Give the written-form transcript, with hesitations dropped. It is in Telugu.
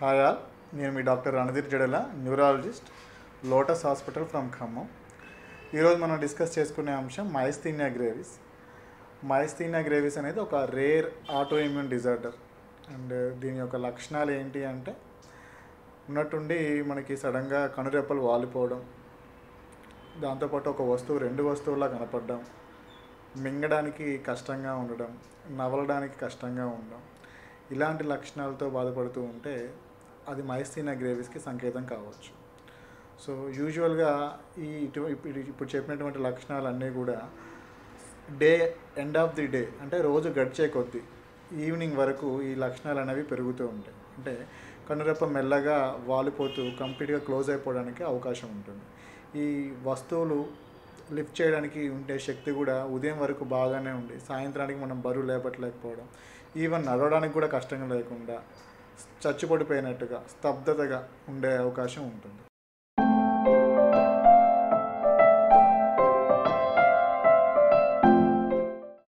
హాయ్ ఆల్, నేను మీ doctor Randhir Jadela, neurologist, lotus hospital from Khammam. ఈరోజు మనం డిస్కస్ చేసుకునే అంశం మైస్థీనియా గ్రేవిస్. మైస్థీనియా గ్రేవిస్ అనేది ఒక rare auto immune disorder. And దీని యొక్క లక్షణాలు ఏంటి అంటే, ఉన్నట్టుండి మనకి సడన్గా కనురెప్పలు వాలిపోవడం, దాంతోపాటు ఒక వస్తువు రెండు వస్తువులా కనపడడం, మింగడానికి కష్టంగా ఉండడం, నవలడానికి కష్టంగా ఉండడం, ఇలాంటి లక్షణాలతో బాధపడుతూ ఉంటే అది మైస్థీనియా గ్రేవిస్కి సంకేతం కావచ్చు. సో యూజువల్గా ఇప్పుడు చెప్పినటువంటి లక్షణాలన్నీ కూడా ఎండ్ ఆఫ్ ది డే, అంటే రోజు గడిచే కొద్దీ ఈవినింగ్ వరకు ఈ లక్షణాలు అనేవి పెరుగుతూ ఉంటాయి. అంటే కనురెప్ప మెల్లగా వాలిపోతూ కంప్లీట్గా క్లోజ్ అయిపోవడానికి అవకాశం ఉంటుంది. ఈ వస్తువులు లిఫ్ట్ చేయడానికి ఉండే శక్తి కూడా ఉదయం వరకు బాగానే ఉండి సాయంత్రానికి మనం బరువు లేపట్లేకపోవడం, ఈవెన్ నడవడానికి కూడా కష్టంగా లేకుండా చచ్చుపడిపోయినట్టుగా స్తబ్దతగా ఉండే అవకాశం ఉంటుంది.